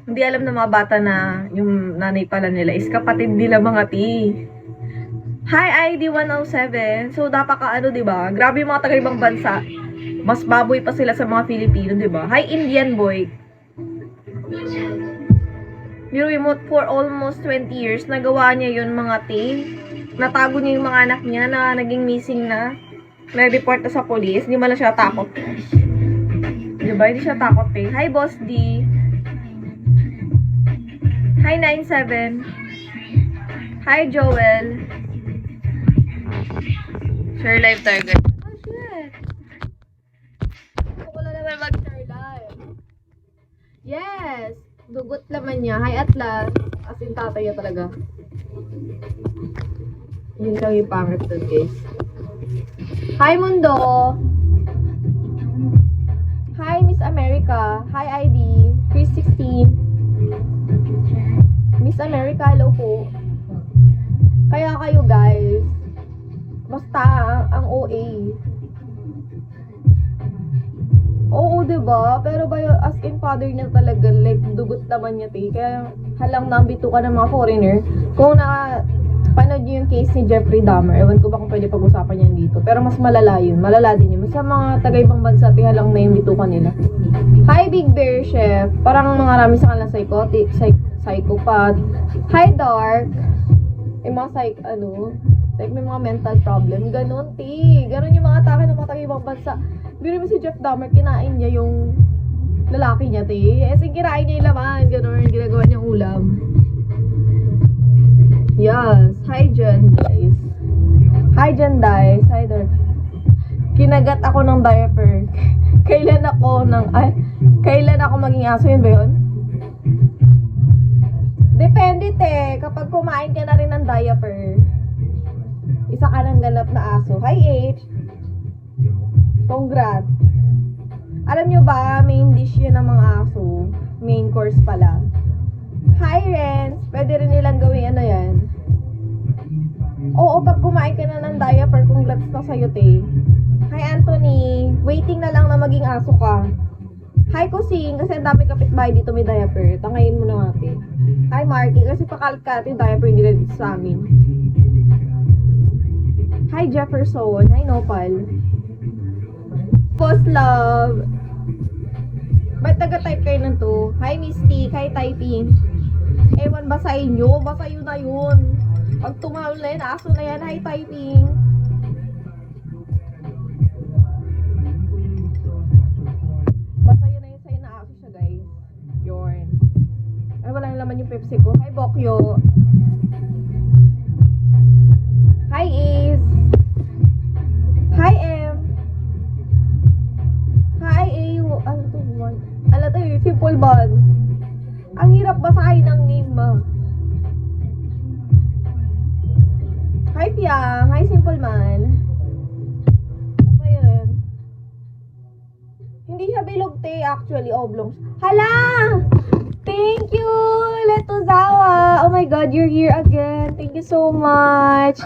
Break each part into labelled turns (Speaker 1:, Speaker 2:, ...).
Speaker 1: Hindi alam ng mga bata na yung nanay pala nila is kapatid nila mga ti. Hi ID 107. So dapat ka ano, 'di ba? Grabe yung mga taga ibang bansa. Mas baboy pa sila sa mga Filipino, 'di ba? Hi Indian boy. Pero mo for almost 20 years nagawa niya yun mga ti. Natago niya yung mga anak niya na naging missing na. May report na sa police, hindi man lang siya takot. Diba? Hindi siya takot eh. Hi Boss D. Hi 97. Hi Joel. Share live tayo guys. Oh shit. Ako na naman mag-share live. Yes. Dugot naman niya. Hi Atlas. As in tatay niya talaga. Yun lang yung pangit doon guys. Hi Mundo. Hi Miss America. Hi ID 316. Miss America, hello po. Kaya kayo guys, basta ang OA. Oo, diba? Pero ba as in father niya talaga, like, dugot naman niya, te. Kaya halang nambito ka ng mga foreigner. Kung panood niyo yung case ni Jeffrey Dahmer, ewan ko ba kung pwede pag-usapan yan dito. Pero mas malala yun. Malala din yun. Mas sa mga taga-ibang bansa, te, halang naimbito ka nila. Hi, Big Bear Chef. Parang mga rami sa kanila psychotic, psychopath. Hi, Dark. Yung mga like may mga mental problem. Ganon, te. Ganon yung mga atake ng mga taga-ibang bansa. Biro mo si Jeff Dahmer, kinain niya yung lalaki niya, te. Kinain niya yung laman. Ganon, ginagawa niyang ulam. Yes. Hi, Jen, guys. Hi, Jen, guys. Hi, Dark. Kinagat ako ng diaper. Kailan ako maging aso? Yun ba yun? Depende, te. Kapag kumain ka na rin ng diaper, isa ka ng ganap na aso. Hi, H. Congrats. Alam nyo ba, main dish yun ng mga aso. Main course pala. Hi, Renz. Pwede rin nilang gawin yan. Oo, pag kumain ka na ng diaper, congrats na sa'yo, te. Hi, Anthony. Waiting na lang na maging aso ka. Hi, Kusing. Kasi ang dami kapitbahay dito may diaper. Tangayin mo na natin. Hi, Marky. Kasi pakalat ka yung diaper nila dito sa amin. Hi, Jefferson. Hi, Nopal. Post love. Ba't taga-type kayo ng to? Hi, Misty. Hi, typing. Ewan ba sa inyo? Basta yun na yun. Pag tumawal na yun, aso na yan. Hi, typing. Basta yun na yun sa'yo na aso siya, guys. Yun. Ay, wala na naman yung Pepsi ko. Hi, Bokyo. Hi, Ace. Hi, M. Hi, A. Ano to? Ano to yung simple bond. Ang hirap basahin ng name mo. Hi, Piang. Hi, Simple Man. Ano ba yun? Hindi siya bilog, te. Actually, oblong. Hala! Thank you, Letozawa. Oh my God, you're here again. Thank you so much.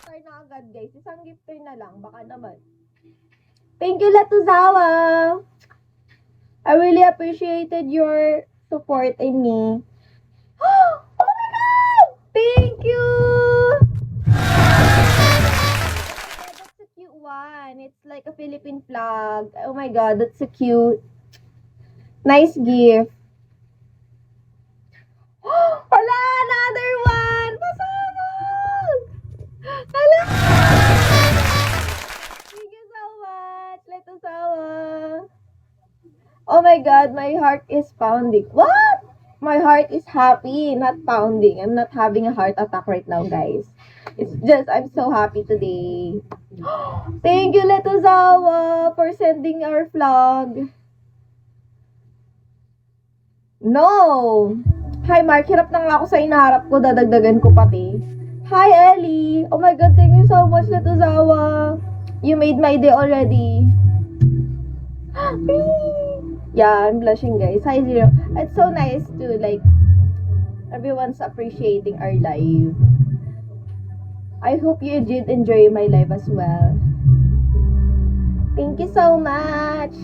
Speaker 1: Start na agad, guys. Isang gifter na lang. Baka naman. Thank you, Letozawa. I really appreciated your support in me. Oh my God! Thank you! That's a cute one. It's like a Philippine flag. Oh my God, that's so cute. Nice gift. Hala! Another one! Pasabog! Hala! Thank you so much, Letozawa. Oh my God, my heart is pounding. What? My heart is happy, not pounding. I'm not having a heart attack right now, guys. It's just, I'm so happy today. Thank you, Letozawa, for sending our vlog. No! Hi, Mark. Hirap na nga ako sa inaharap ko. Dadagdagan ko pati. Hi, Ellie. Oh my God, thank you so much, Letozawa. You made my day already. Yeah, I'm blushing, guys. Hi, Zero. It's so nice to, like, everyone's appreciating our live. I hope you did enjoy my live as well. Thank you so much.